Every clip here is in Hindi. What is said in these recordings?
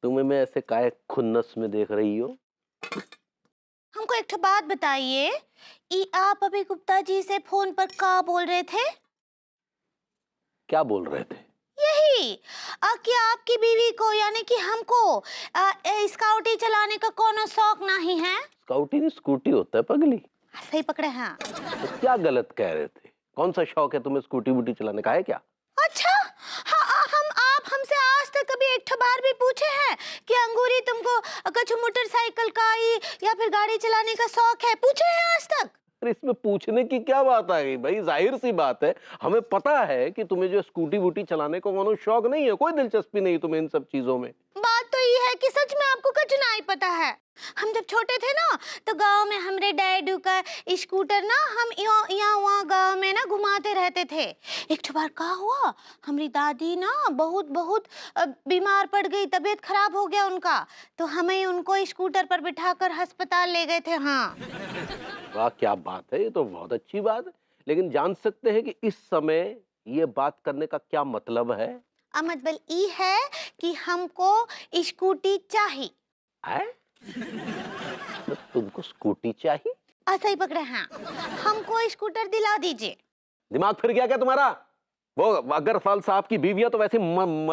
तुम्हें मैं ऐसे काहे खुन्नस में देख रही हो? हमको एक ठो बात बताइए, आप अभी गुप्ता जी से फोन पर क्या बोल रहे थे? क्या बोल रहे थे? यही कि आपकी बीवी को यानी कि हमको स्काउटी चलाने का कोनो शौक नहीं है। स्काउटी नहीं स्कूटी होता है पगली। सही पकड़े हैं। तो क्या गलत कह रहे थे? कौन सा शौक है तुम्हें स्कूटी बूटी चलाने का? है क्या? अच्छा, हाँ, आप हमसे आज तक कभी एक ठो बार भी पूछे हैं कि अंगूरी तुमको कुछ मोटरसाइकिल का या फिर गाड़ी चलाने का शौक है? पूछे हैं आज तक? अरे इसमें पूछने की क्या बात आ गई भाई? जाहिर सी बात है, हमें पता है कि तुम्हें जो स्कूटी बूटी चलाने को कोनो शौक नहीं है, कोई दिलचस्पी नहीं तुम्हें इन सब चीजों में। बात तो ये है कि सच में आपको कुछ नहीं पता है। हम जब छोटे थे ना तो गांव में हमरे डैडू का स्कूटर ना हम यहाँ वहाँ गांव में ना घुमाते रहते थे। एक ठो बार क्या हुआ, हमारी दादी ना बहुत बहुत बीमार पड़ गई, तबीयत खराब हो गया उनका, तो हमें उनको स्कूटर पर बिठाकर अस्पताल ले गए थे। हाँ, वाह क्या बात है, ये तो बहुत अच्छी बात है। लेकिन जान सकते हैं कि इस समय ये बात करने का क्या मतलब है? मतलब ये है कि हमको स्कूटी चाहिए। तो तुमको स्कूटी चाहिए? सही पकड़े हैं, हमको स्कूटर दिला दीजिए। दिमाग फिर गया क्या तुम्हारा? वो अग्रवाल साहब की बीवियां तो वैसे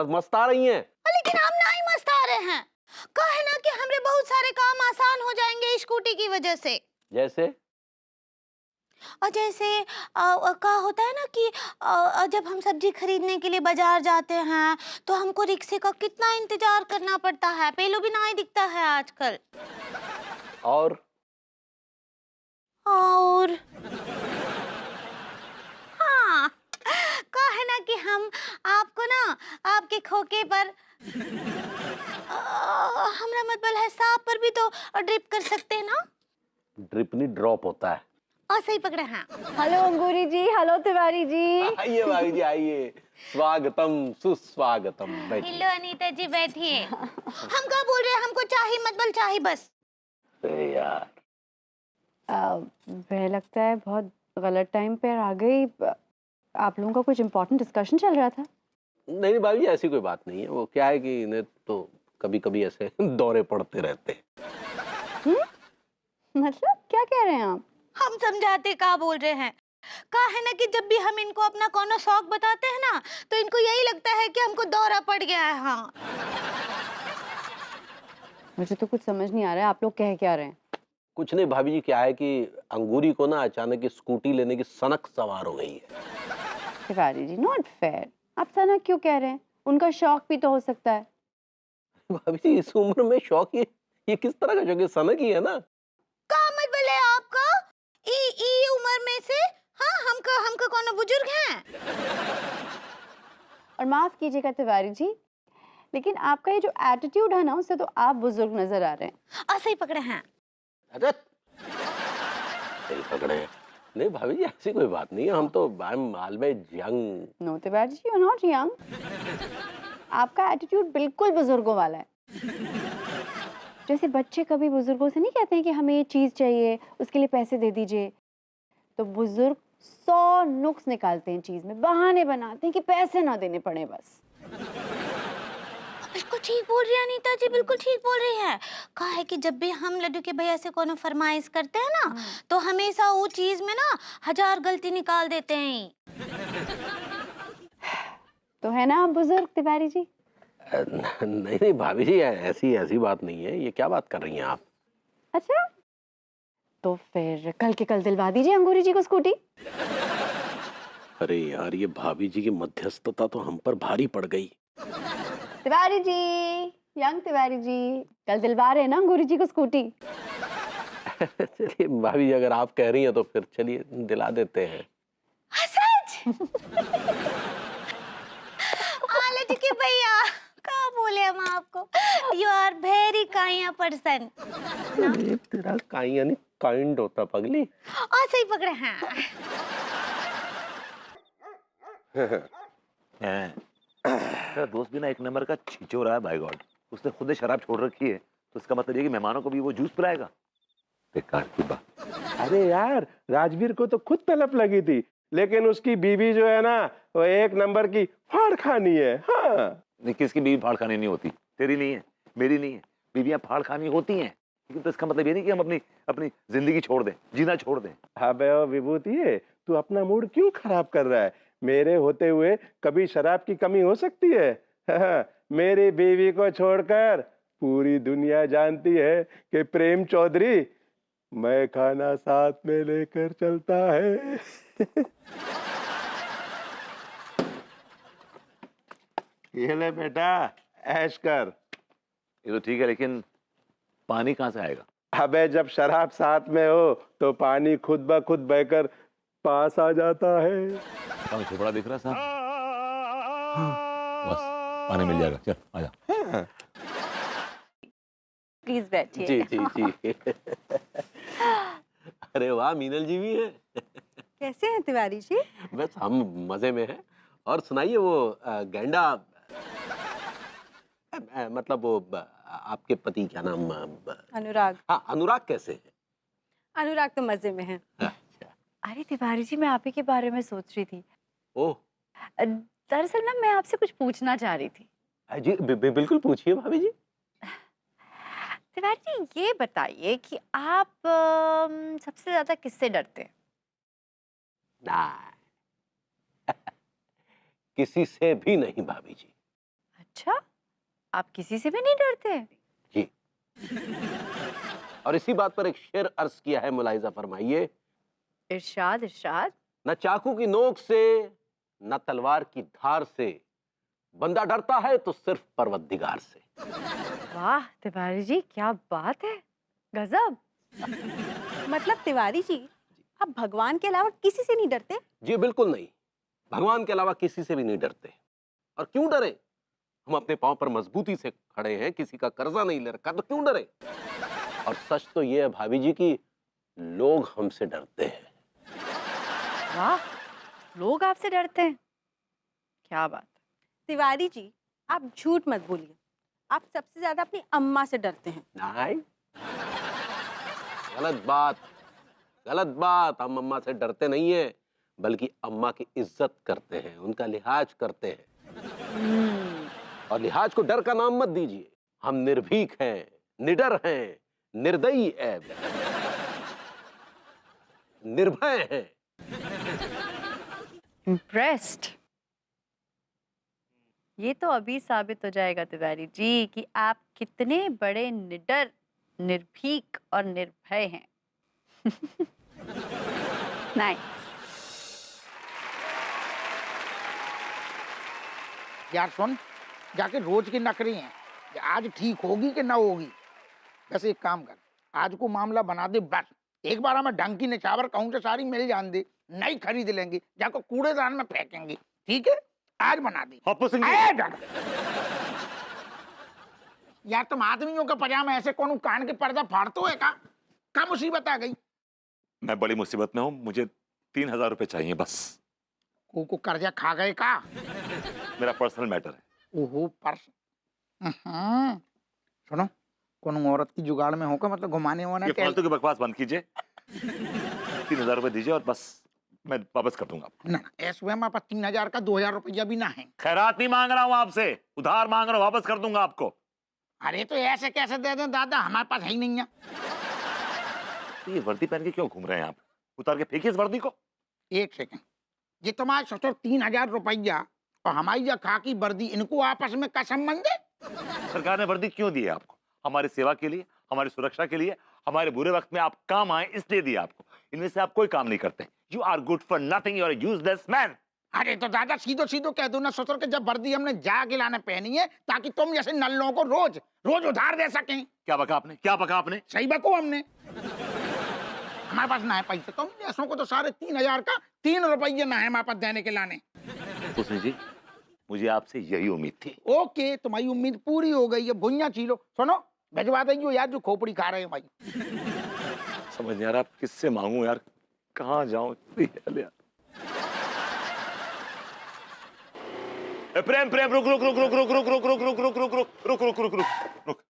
मस्ता रही हैं। लेकिन हम नहीं मस्ता रहे हैं। कहे ना कि हमरे बहुत सारे काम आसान हो जाएंगे स्कूटी की वजह से। जैसे? और जैसे क्या होता है ना कि जब हम सब्जी खरीदने के लिए बाजार जाते हैं तो हमको रिक्शे का कितना इंतजार करना पड़ता है, पेलो भी नहीं दिखता है आजकल। और हाँ, कहे ना कि हम आपको ना आपके खोके पर हमरा मतलब है सांप पर भी तो ड्रिप कर सकते हैं ना? ड्रिप नहीं ड्रॉप होता है। सही पकड़े हैं। हेलो अंगूरी जी, हेलो तिवारी जी। आइए भाभी जी आइए, स्वागतम सुस्वागतम। हेलो अनीता जी, बैठिए। हम क्या बोल रहे हैं, हमको चाहिए मतलब चाहिए बस। यार मुझे लगता है बहुत गलत टाइम पर आ गई। आप लोगों का कुछ इम्पोर्टेंट डिस्कशन चल रहा था? नहीं भाभी जी ऐसी कोई बात नहीं है। वो क्या है कि इन्हें तो कभी कभी ऐसे दौरे पड़ते रहते हैं। मतलब क्या कह रहे हैं आप? हम समझाते क्या बोल रहे हैं। कहा है ना कि जब भी हम इनको अपना कोनो शौक बताते हैं ना तो इनको यही लगता है कि हमको दौरा पड़ गया है। हाँ, मुझे तो कुछ समझ नहीं आ रहा है, आप लोग कह क्या रहे हैं? कुछ नहीं भाभी जी, क्या है कि अंगूरी को ना अचानक स्कूटी लेने की सनक सवार हो गई है। Tiwari ji, not fair. आप सनक क्यों कह रहे हैं? उनका शौक भी तो हो सकता है। भाभी जी इस उम्र में शौक ये किस तरह का शौक है? सनक ही है ना। का मत बोले आपका ई उम्र में से। हाँ, हमका कोनो बुजुर्ग हैं। और माफ कीजिएगा तिवारी जी, लेकिन आपका ये जो एटीट्यूड है ना, उससे तो आप बुजुर्ग नजर आ रहे हैं। सही पकड़े हैं। अरे सही पकड़े हैं। नहीं भाभी जी ऐसी कोई बात नहीं है, हम तो I am always young. No Tiwari ji, you are not young. आपका एटीट्यूड बिल्कुल बुजुर्गों वाला है। जैसे बच्चे कभी बुजुर्गों से नहीं कहते हैं कि हमें ये चीज चाहिए, उसके लिए पैसे दे दीजिए, तो बुजुर्ग 100 नुक्स निकालते हैं चीज में, बहाने बनाते हैं कि पैसे ना देने पड़े बस। बिल्कुल ठीक बोल रही है अनीता जी, बिल्कुल ठीक बोल रही है। कहा है कि जब भी हम लड्डू के भैया से कोनो फरमाइश करते हैं ना तो हमेशा वो चीज में ना 1000 गलती निकाल देते हैं। तो है ना आप बुजुर्ग तिवारी जी? नहीं नहीं भाभी जी ऐसी बात नहीं है। ये क्या बात कर रही हैं आप? अच्छा, तो फिर कल के कल दिलवा दीजिए अंगूरी जी को स्कूटी। अरे यार ये भाभी जी की मध्यस्थता तो हम पर भारी पड़ गई। तिवारी जी, यंग तिवारी जी, कल दिलवा रहे हैं ना अंगूरी जी को स्कूटी? चलिए भाभी जी अगर आप कह रही हैं तो फिर चलिए दिला देते हैं। सच? लड्डू के भैया क्या बोले हम आपको, you are very kind person. तेरा काइंड नहीं काइंड होता पगली। सही पकड़े हैं। तेरा दोस्त भी ना एक नंबर का छिचोरा है भाई गॉड। उसने खुद ही शराब छोड़ रखी है तो इसका मतलब ये कि मेहमानों को भी वो जूस पिलाएगा। बेकार की बात। अरे यार राजवीर को तो खुद तलब लगी थी, लेकिन उसकी बीवी जो है ना वो एक नंबर की फाड़ खानी है। हाँ, किसकी बीवी फाड़ खानी नहीं होती? तेरी नहीं है, मेरी नहीं है, बीवियां फाड़ खानी होती हैं, लेकिन तो इसका मतलब ये नहीं कि हम अपनी अपनी जिंदगी छोड़ दें, जीना छोड़ दें। अबे ओ विभूति, तू अपना मूड क्यों खराब कर रहा है? मेरे होते हुए कभी शराब की कमी हो सकती है? मेरी बीवी को छोड़कर पूरी दुनिया जानती है कि प्रेम चौधरी मैं खाना साथ में लेकर चलता है। ये ले बेटा, ऐश कर। ये तो ठीक है, लेकिन पानी कहाँ से आएगा? अबे जब शराब साथ में हो तो पानी खुद ब खुद बहकर पास आ जाता है। हमें छोपड़ा दिख रहा साहब? बस पानी मिल जाएगा, चल आजा। प्लीज बैठिए। जी जी जी। अरे वाह, मीनल जी भी है। कैसे हैं तिवारी जी? बस हम मजे में हैं। और सुनाइए, वो गैंडा, मतलब वो आपके पति क्या नाम? अनुराग। हाँ, अनुराग कैसे है? अनुराग तो मजे में है। अच्छा। अरे तिवारी जी, मैं आप ही के बारे में सोच रही थी। ओह दरअसल ना मैं आपसे कुछ पूछना चाह रही थी। जी, बिल्कुल पूछिए भाभी जी। तिवारी जी, ये बताइए कि आप सबसे ज्यादा किससे डरते हैं? ना, किसी से भी नहीं भाभी जी। अच्छा, आप किसी से भी नहीं डरते? जी। और इसी बात पर एक शेर अर्ज किया है, मुलाहिजा फरमाइए। इरशाद इरशाद। न चाकू की नोक से, न तलवार की धार से, बंदा डरता है तो सिर्फ परवरदिगार से। वाह तिवारी जी, क्या बात है, गजब। मतलब तिवारी जी, आप भगवान के अलावा किसी से नहीं डरते? जी बिल्कुल नहीं, भगवान के अलावा किसी से भी नहीं डरते। और क्यों डरे? हम अपने पांव पर मजबूती से खड़े हैं, किसी का कर्जा नहीं ले रखा, तो क्यों डरे? और सच तो ये है भाभी जी कि लोग हमसे डरते हैं। वाह, लोग आपसे डरते हैं, क्या बात। तिवारी जी, आप झूठ मत बोलिए। आप सबसे ज्यादा अपनी अम्मा से डरते हैं। नहीं, गलत बात, गलत बात। हम अम्मा से डरते नहीं है, बल्कि अम्मा की इज्जत करते हैं, उनका लिहाज करते हैं। और लिहाज को डर का नाम मत दीजिए। हम निर्भीक हैं, निडर हैं, निर्दयी है, निर्भय हैं। इम्प्रेस्ड। ये तो अभी साबित हो जाएगा तिवारी जी कि आप कितने बड़े निडर, निर्भीक और निर्भय हैं। नाइस। यार सुन, जाके रोज की नकरी हैं, कि आज ठीक होगी कि ना होगी। वैसे एक काम कर, आज को मामला बना दे बस। एक बार हमें डंकी ने चावर कहूं से सारी मिल जान दे, नहीं खरीद लेंगे, जाकर कूड़ेदान में फेंकेंगे। ठीक है, आज बना दी। यार तुम आदमियों का पजामा ऐसे कौन कान के पर्दा फाड़तो है का? क्या मुसीबत आ गई? मैं बड़ी मुसीबत में हूँ, मुझे 3000 रुपए चाहिए बस। को कर्जा खा गए का? मेरा पर्सनल मैटर है। ओहो, पर्स। सुनो, कौन औरत की जुगाड़ में होगा, मतलब घुमाने वाना। ये फालतू की बकवास बंद कीजिए। 3000 रुपए दीजिए और बस मैं वापस कर दूंगा। ना ऐसे में 3000 का 2000 रुपया भी ना है। खैरात नहीं मांग रहा हूँ आपसे, उधार मांग रहा हूँ, वापस कर दूंगा आपको। अरे तो ऐसे कैसे दे दें दादा, हमारे पास है ही नहीं है। तो ये वर्दी पहन के क्यों घूम रहे हैं आप? उतार के फेंकिए इस वर्दी को। एक सेकंड, ये तुम्हारे सोचो 3000 रुपया और हमारी जो खाकी वर्दी, इनको आपस में क्या संबंध है? सरकार ने वर्दी क्यों दी है आपको? हमारी सेवा के लिए, हमारी सुरक्षा के लिए, हमारे बुरे वक्त में आप काम आए इसलिए दी आपको। इनमें से आप कोई काम नहीं करते। You are good for nothing, you are useless man. अरे तो दादा सीधो सीधो कह दो ना ससुर के, जब वर्दी हमने जा गिलाने पहनी है ताकि तुम जैसे नल्लों को रोज रोज उधार दे सकें। क्या बका आपने, क्या बका आपने? सही बको हमने। हमारे पास ना है पैसे, तुम जैसों को तो सारे 3000 का 3 रुपये ना है हमारे पास देने के लाने। हुस्न जी, मुझे आपसे यही उम्मीद थी। ओके, तुम्हारी उम्मीद पूरी हो गई है। भुइयां छीलो। सुनो, भिजवा देंगे यार जो खोपड़ी खा रहे हैं भाई। समझ नहीं आ रहा आप किससे मांगू यार, कहाँ जाऊं यार। प्रेम प्रेम रुक रुक रुक रुक रुक रुक रुक रुक रुक रुक रुक रुक रुक रुक रुक रुक रुक।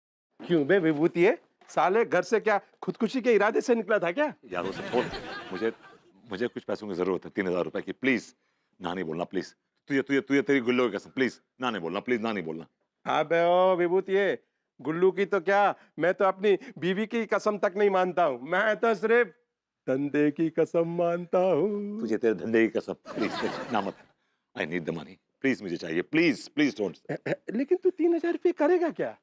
क्यों बे विभूति है, साले घर से क्या खुदकुशी के इरादे से निकला था क्या? यार उसे छोड़, मुझे कुछ पैसों की जरूरत है, 3000 रुपए की। प्लीज ना नहीं बोलना, प्लीज। तुझे तुझे तुझे तेरी गुल्लो की कसम, प्लीज ना नहीं बोलना, प्लीज ना नहीं बोलना। हाँ बे ओ विभूति है, गुल्लू की तो क्या, मैं तो अपनी बीवी की कसम तक नहीं मानता हूँ, मैं तो सिर्फ धंधे की कसम मानता हूँ। तुझे तेरे धंधे की कसम, प्लीज ना मत। I need the money, please मुझे चाहिए, प्लीज प्लीज डोंट। लेकिन तू 3,000 रुपये करेगा क्या?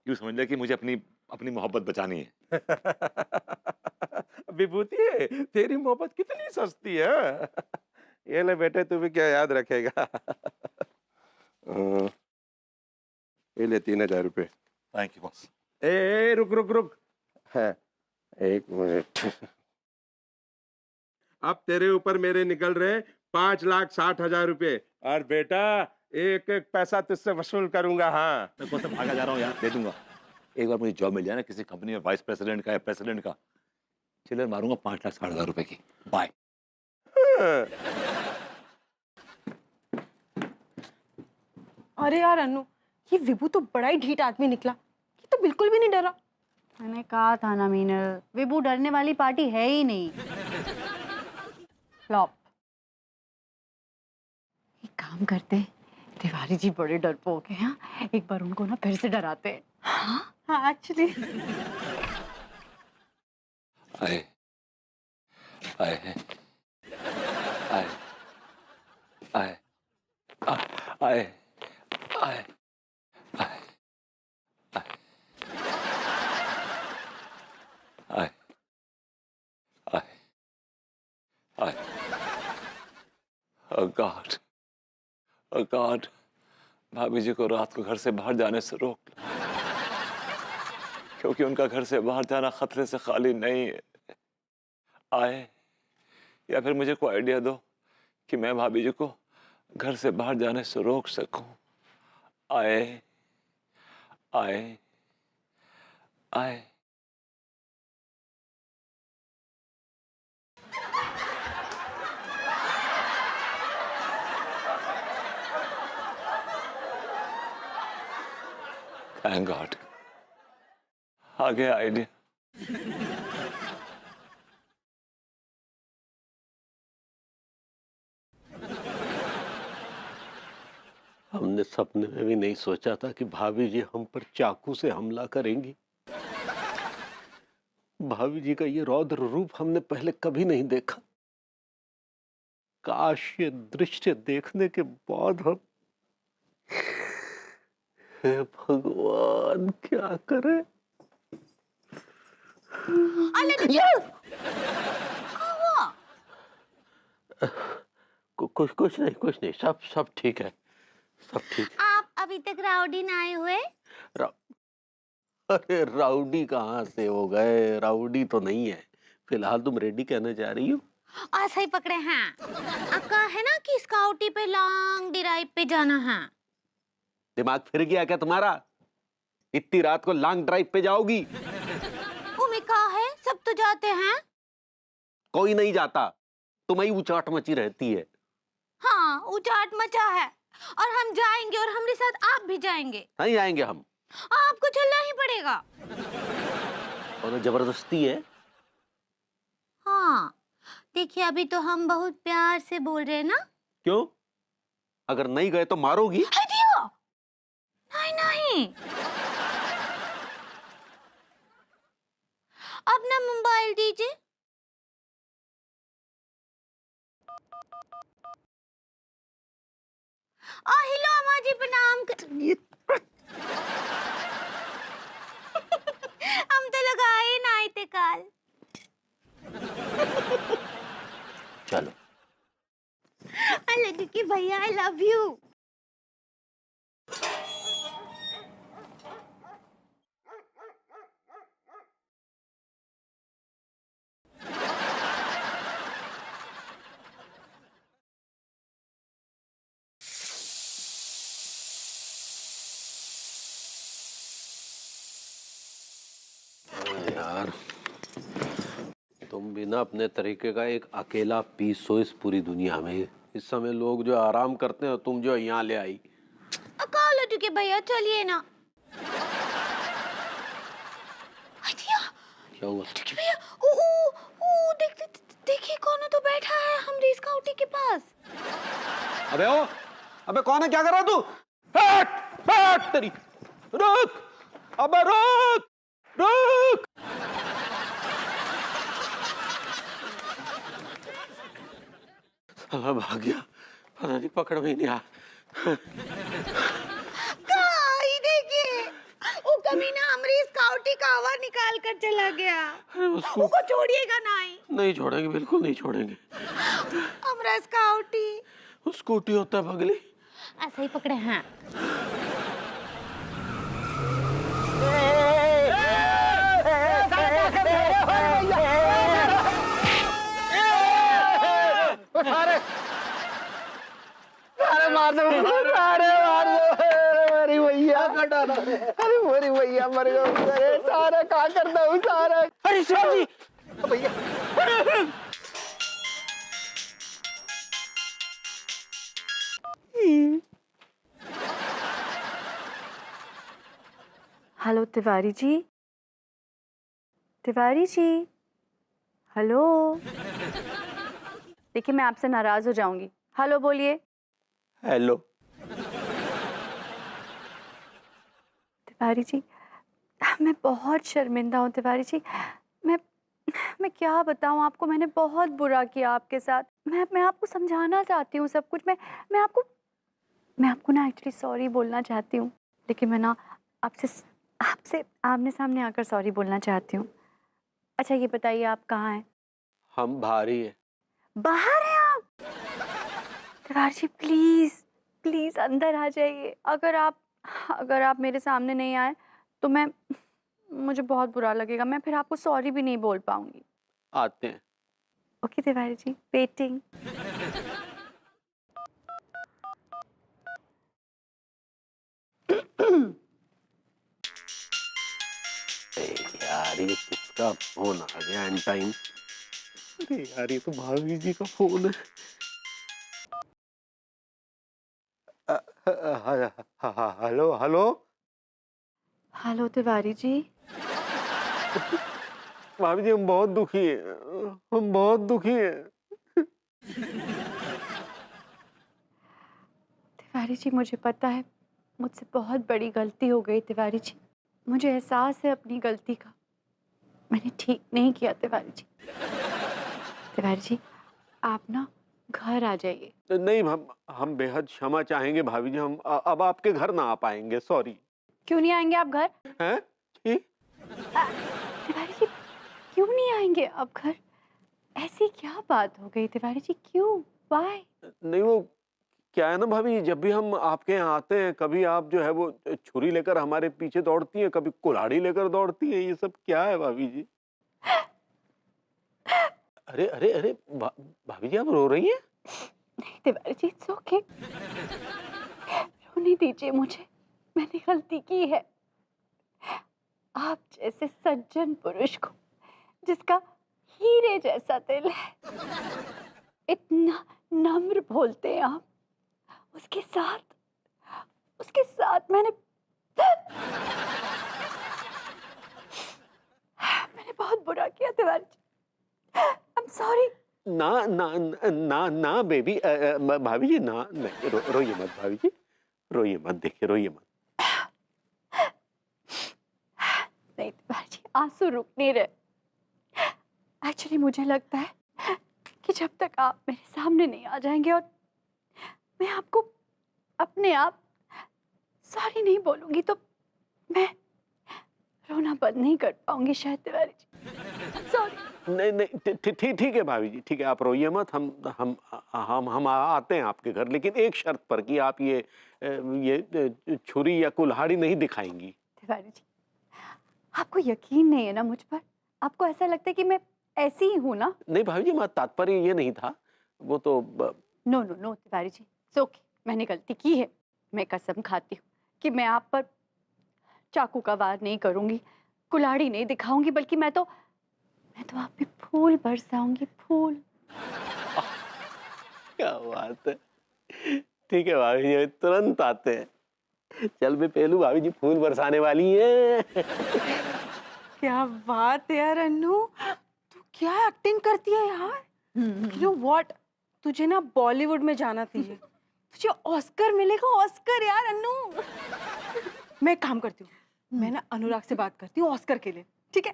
यूं समझ ले कि मुझे अपनी अपनी मोहब्बत बचानी है। विभूति है, तेरी मोहब्बत कितनी सस्ती है। ये ले बेटे, तू भी क्या याद रखेगा। ये ले 3,000 रुपये। Thank you boss. ए रुक रुक रुक, है 1 मिनट। अब तेरे ऊपर मेरे निकल रहे 5,60,000 रुपये, और बेटा एक एक पैसा तुझसे वसूल करूंगा। हाँ, मैं कौन सा भागा जा रहा हूँ यार, दे दूंगा। एक बार मुझे जॉब मिल जाए ना किसी कंपनी में, वाइस प्रेसिडेंट का या प्रेसिडेंट का, चिल्लर मारूंगा 5,60,000 रुपए की। बाय। अरे यार अनु, ये विभू तो बड़ा ही ढीठ आदमी निकला, ये तो बिल्कुल भी नहीं डरा। मैंने कहा था ना मीनल, विभू डरने वाली पार्टी है ही नहीं। फ्लॉप। एक काम करते, तिवारी जी बड़े डरपोक हैं, हाँ? एक बार उनको ना फिर से डराते हैं। हाँ एक्चुअली। आए आए आए आए आए आए आए आए आए आए। Oh God, oh God, भाभी जी को रात को घर से बाहर जाने से रोक लो, क्योंकि उनका घर से बाहर जाना खतरे से खाली नहीं है। आए, या फिर मुझे कोई आइडिया दो कि मैं भाभी जी को घर से बाहर जाने से रोक सकूं। आए आए आए। थैंक गॉड, आ गया आइडिया। हमने सपने में भी नहीं सोचा था कि भाभी जी हम पर चाकू से हमला करेंगी। भाभी जी का ये रौद्र रूप हमने पहले कभी नहीं देखा। काश ये दृश्य देखने के बाद हम, हे भगवान क्या करें। कुछ नहीं, सब ठीक है, सब ठीक। आप अभी तक राउडी ना आए हुए? अरे राउडी कहाँ से हो गए, राउडी तो नहीं है। फिलहाल तुम रेडी कहने जा रही हो? सही पकड़े हैं। आपका है ना कि स्काउटी पे लॉन्ग ड्राइव पे जाना है। दिमाग फिर गया क्या तुम्हारा? इतनी रात को लॉन्ग ड्राइव पे जाओगी? में कहा है, सब तो जाते हैं। कोई नहीं जाता, तुम्हें उचाट मची रहती है। हाँ उचाट मचा है, और हम जाएंगे, और हमारे साथ आप भी जाएंगे। नहीं जाएंगे हम। आपको चलना ही पड़ेगा। और जबरदस्ती है। हाँ देखिए, अभी तो हम बहुत प्यार से बोल रहे हैं ना। क्यों? अगर नहीं गए तो मारोगी? नहीं नहीं, अपना मोबाइल दीजिए। हेलो अम्मा जी, प्रणाम। हम तो लगाए ना आए थे काल। चलो। लड्डू की भैया, आई लव यू। यार तुम भी ना अपने तरीके का एक अकेला पीस हो इस पूरी दुनिया में। इस समय लोग जो आराम करते हैं, तुम जो यहाँ ले आई। कहा लड्डू के भैया, चलिए ना। क्या हुआ? लड्डू के भैया, देखिए कौन तो बैठा है हमारी स्काउटी के पास। अबे कौन है? क्या कर रहा तू? हट तेरी, रुक। अबे रुक रुक। साला भाग गया, पता नहीं पकड़ में ही नहीं आया। ये देखिए, वो कमीना हमारी स्काउटी का आवाज निकाल कर चला गया। उसको छोड़िएगा नहीं छोड़ेंगे, बिल्कुल नहीं छोड़ेंगे। हमारा स्काउटी। स्कूटी होता है पगली। ऐसा ही पकड़े हैं। अरे मार दो, अरे मार दो, मेरी भैया, अरे मेरी भैया मर गई। अरे सारा क्या करता हूँ सारा। अरे शिव जी, भैया हेलो तिवारी जी, तिवारी जी, हेलो। देखिए मैं आपसे नाराज हो जाऊंगी। हेलो बोलिए। हेलो। तिवारी जी, मैं बहुत शर्मिंदा हूँ तिवारी जी। मैं क्या बताऊँ आपको, मैंने बहुत बुरा किया आपके साथ। मैं आपको समझाना चाहती हूँ सब कुछ। मैं आपको ना एक्चुअली सॉरी बोलना चाहती हूँ, लेकिन मैं ना आपसे आमने सामने आकर सॉरी बोलना चाहती हूँ। अच्छा ये बताइए आप कहाँ हैं? हम बाहर ही हैं। बाहर हैं आप? तिवारी जी प्लीज प्लीज अंदर आ जाइए। अगर आप मेरे सामने नहीं आए तो मुझे बहुत बुरा लगेगा। मैं फिर आपको सॉरी भी नहीं बोल पाऊंगी। आते हैं। Okay Tiwari ji, waiting. यार ये किसका फोन आ गया एंड टाइम। अरे यार ये तो भाभी जी का फोन है। Hello hello. Hello Tiwari ji. भाभी जी हम बहुत दुखी हैं, हम बहुत दुखी हैं। तिवारी जी मुझे पता है मुझसे बहुत बड़ी गलती हो गई तिवारी जी। मुझे एहसास है अपनी गलती का। मैंने ठीक नहीं किया तिवारी जी। तिवारी जी आप ना घर आ जाइए। नहीं हम बेहद क्षमा चाहेंगे भाभी जी। हम अब आपके घर ना आ पाएंगे, सॉरी। क्यों नहीं आएंगे आप घर? हैं? जी? तिवारी जी क्यों नहीं आएंगे आप घर? ऐसी क्या बात हो गई तिवारी जी, क्यों, व्हाई? नहीं वो क्या है ना भाभी, जब भी हम आपके यहाँ आते हैं कभी आप जो है वो छुरी लेकर हमारे पीछे दौड़ती हैं, कभी कुल्हाड़ी लेकर दौड़ती हैं। ये सब क्या है भाभी जी? अरे अरे अरे भाभी जी आप रो रही हैं? नहीं तिवारी जी इट्स ओके, रोने दीजिए मुझे। मैंने गलती की है। आप जैसे सज्जन पुरुष को, जिसका हीरे जैसा दिल है, इतना नम्र बोलते हैं आप, उसके साथ मैंने बहुत बुरा किया Tiwari ji. I am sorry. ना ना ना ना बेबी, भाभी जी ना, नहीं रोइए मत भाभी जी, रोइए मत, देखिए रोइए मत। नहीं तिवारी जी आंसू रुक नहीं रहे। एक्चुअली मुझे लगता है कि जब तक आप मेरे सामने नहीं आ जाएंगे और मैं आपको अपने आप सॉरी नहीं बोलूंगी तो मैं रोना बंद नहीं कर पाऊंगी शायद तिवारी जी। सॉरी। नहीं नहीं ठीक है भाभी जी, ठीक है, आप रोइए मत। हम आते हैं आपके घर, लेकिन एक शर्त पर कि आप ये छुरी या कुल्हाड़ी नहीं दिखाएंगी। तिवारी जी आपको यकीन नहीं है ना मुझ पर? आपको ऐसा लगता है कि मैं ऐसी ही हूँ ना? नहीं भाभी जी, मेरा तात्पर्य ये नहीं था, वो तो नो नो नो तिवारी जी, ओके, मैंने गलती की है। मैं कसम खाती हूँ कि मैं आप पर चाकू का वार नहीं करूंगी, कुल्हाड़ी नहीं दिखाऊंगी, बल्कि मैं तो आप पे फूल बरसाऊंगी, फूल। क्या बात है। ठीक है भाभी जी, तुरंत आते हैं। चल बे पेलू, भाभी जी फूल बरसाने वाली हैं। क्या बात है यार अन्नू, तू क्या एक्टिंग करती है यार। यू नो व्हाट, तुझे ना बॉलीवुड में जाना चाहिए, तुझे ऑस्कर मिलेगा, ऑस्कर यार अन्नू। मैं एक काम करती हूँ, मैं ना अनुराग से बात करती हूँ ऑस्कर के लिए, ठीक है?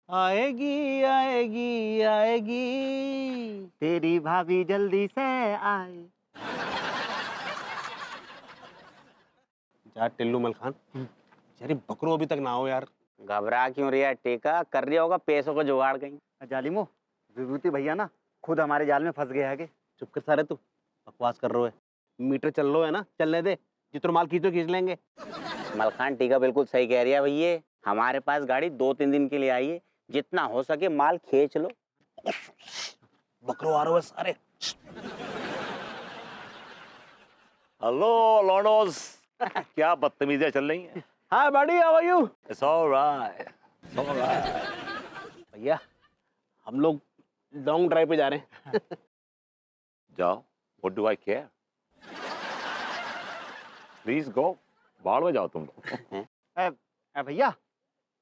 आएगी आएगी आएगी तेरी भाभी जल्दी से आए। जा टिल्लू मलखान, यार बकरो अभी तक ना हो यार। घबरा क्यों रही है टेका? कर रही होगा पैसों को जुगाड़ कहीं। जालिमो, विभूति भैया ना खुद हमारे जाल में फंस गए है। चुप कर सारे, तू बकवास कर रहे हो है। मीटर चल रहा है ना, चलने दे, जितना माल खींचो खींच लेंगे। मलखान टीका बिल्कुल सही कह रही है भैया, हमारे पास गाड़ी 2-3 दिन के लिए आई है, जितना हो सके माल खींच लो। बकरो आ रहे हो सारे। हेलो लॉन्डोस, क्या बदतमीजियां चल रही हैं? Hi buddy, how are you? It's all right. It's all right. भैया हम लोग लॉन्ग ड्राइव पे जा रहे हैं। जाओ, what do I care? Please go. बाढ़ में जाओ तुम लोग। भैया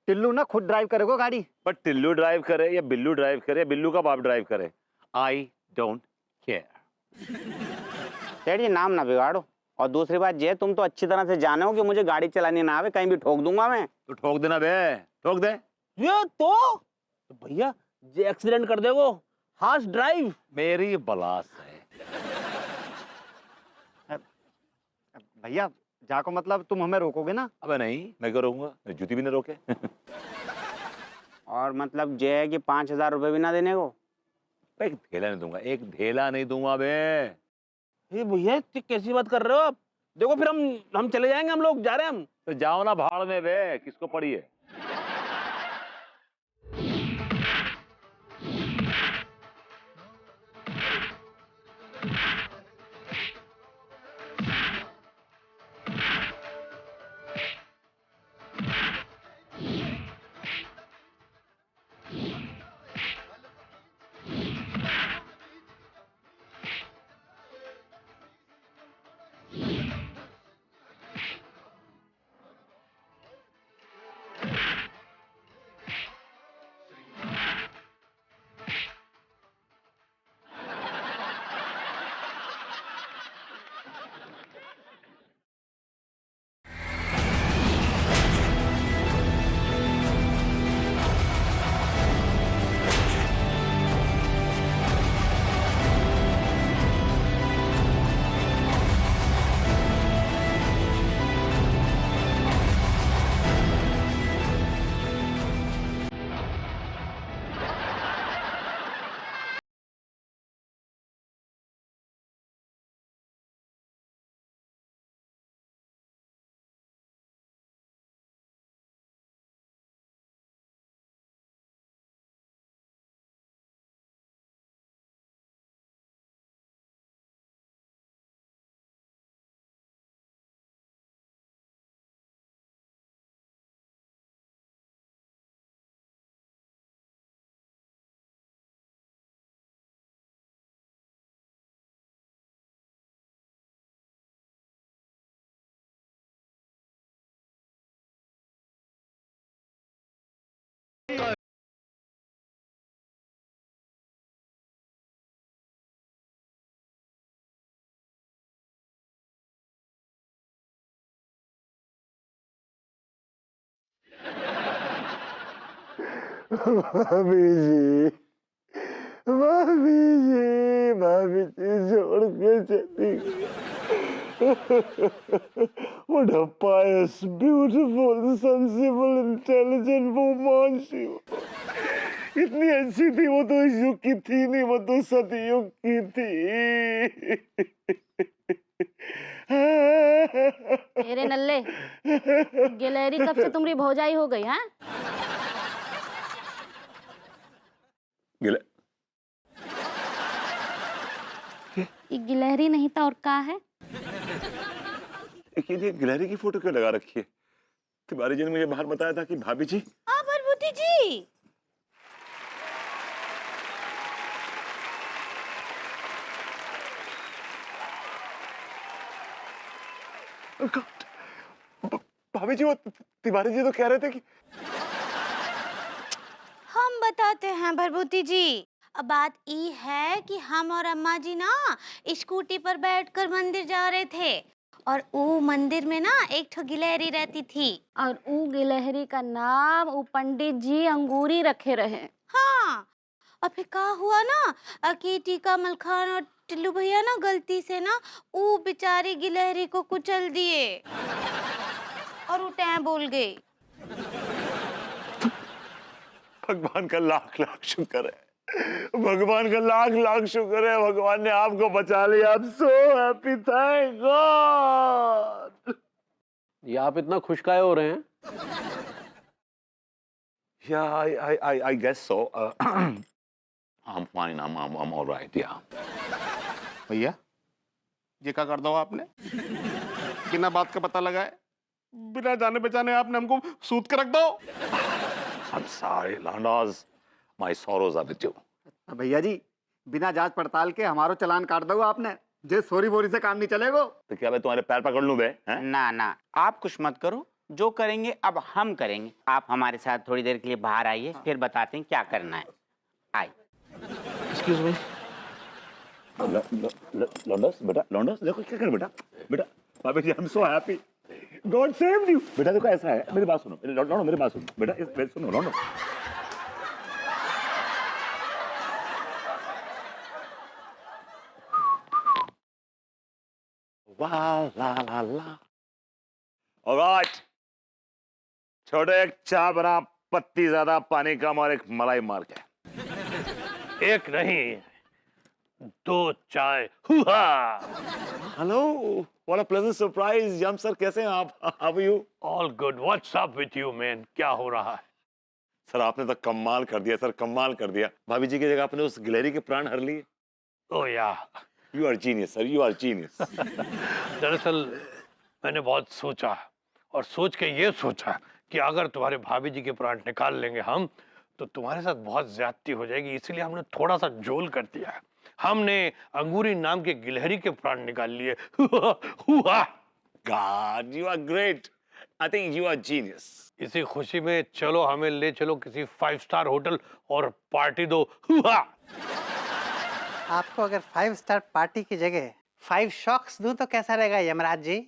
टिल्लू ना खुद ड्राइव करेगा गाड़ी। पर टिल्लू ड्राइव करे या बिल्लू ड्राइव करे, बिल्लू का बाप ड्राइव करे, I don't care. सेठ जी नाम ना बिगाड़ो, और दूसरी बात ये, तुम तो अच्छी तरह से जाने हो कि मुझे गाड़ी चलानी ना आवे, कहीं भी ठोक दूंगा मैं। तो ठोक देना बे, ठोक दे। ये तो भैया ये एक्सीडेंट कर देगो, हार्श ड्राइव। मेरी बलास है। भैया जाको मतलब तुम हमें रोकोगे ना? अबे नहीं, मैं क्यों रोकूंगा? मैं जूती भी नहीं रोके। और मतलब ये है कि 5,000 रुपए भी ना देने को? एक ढेला नहीं दूंगा, एक ढेला नहीं दूंगा बे। ये भैया ये कैसी बात कर रहे हो आप? देखो फिर हम चले जाएंगे, हम लोग जा रहे हैं हम। तो जाओ ना भाड़ में बे, किसको पड़ी है? भाभी जी, भाभी जी, भाभी जी छोड़ के चली गई। What a pious, beautiful, sensible, intelligent woman she was. इतनी अच्छी थी वो, तो इस युग की थी नहीं, वो तो सतयुग की थी। मेरे नल्ले, गिलहरी कब से तुम्हारी भौजाई हो गई है? गिले ये गिलहरी नहीं था और का है? ये गिलहरी की फोटो क्यों लगा रखी है? तिवारी जी ने मुझे बाहर बताया था कि भाभी जी। हाँ भरभूति जी। भाभी जी वो तिवारी जी तो कह रहे थे कि हम बताते हैं भरभूति जी। अब बात ई है कि हम और अम्मा जी ना स्कूटी पर बैठकर मंदिर जा रहे थे और वो मंदिर में ना एक ठो गिलहरी रहती थी और ऊ गिलहरी का नाम ऊ पंडित जी अंगूरी रखे रहे। हाँ, और फिर का हुआ ना कि टीका मलखान और टिल्लू भैया ना गलती से ना वो बेचारी गिलहरी को कुचल दिए और वो टैं बोल गई। भगवान का लाख लाख शुक्र है, भगवान का लाख लाख शुक्र है, भगवान ने आपको बचा लिया। I am so happy, thank God. ये आप इतना खुश काहे हो रहे हैं? Yeah, I guess so. I'm fine. I'm all right. Yeah. भैया ये क्या कर दो आपने? बिना बात का पता लगाए, बिना जाने पहचाने आपने हमको सूत के रख दो। I'm sorry, Landos. My sorrows are with you. भैया जी बिना जांच पड़ताल के हमारो चलान काट दो आपने। जे सोरी बोरी से काम नहीं चलेगो। तो क्या मैं तुम्हारे पैर पकड़ लूं बे? हैं? ना ना, आप कुछ मत करो, जो करेंगे अब हम करेंगे। आप हमारे साथ थोड़ी देर के लिए बाहर आइए, फिर बताते हैं क्या करना है। आइए। Excuse me. Landos, बेटा, Landos, देखो क्या कर बेटा, बेटा, पापा जी, I'm so happy. God saved you. बेटा देखो ऐसा है, मेरी बात सुनो, Landos, मेरी बात सुनो, बेटा, इस सुनो, Landos. वाह ला ला ला। Alright. छोटे एक चाय बना, पत्ती ज्यादा, पानी कम और एक मलाई मार के। एक नहीं, 2 चाय। हुआ। Hello, what a pleasant surprise, यम सर, कैसे हैं आप? How are you? All good. What's up with you, man? क्या हो रहा है? सर आपने तो कमाल कर दिया सर, कमाल कर दिया। भाभी जी की जगह आपने उस गिलहरी के प्राण हर लिए। Oh yeah. You are genius, sir. You are genius. दरअसल मैंने बहुत सोचा और सोच के ये सोचा कि अगर तुम्हारे भाभी जी के प्राण निकाल लेंगे हम तो तुम्हारे साथ बहुत ज्यादती हो जाएगी, इसलिए हमने थोड़ा सा जोल कर दिया है। हमने अंगूरी नाम के गिलहरी के प्राण निकाल लिए। हुआ। God, you are great. I think you are genius. इसी खुशी में चलो हमें ले चलो किसी 5 स्टार होटल और पार्टी दो। हुआ। आपको अगर 5 स्टार पार्टी की जगह 5 शॉक्स दूं तो कैसा रहेगा यमराज जी?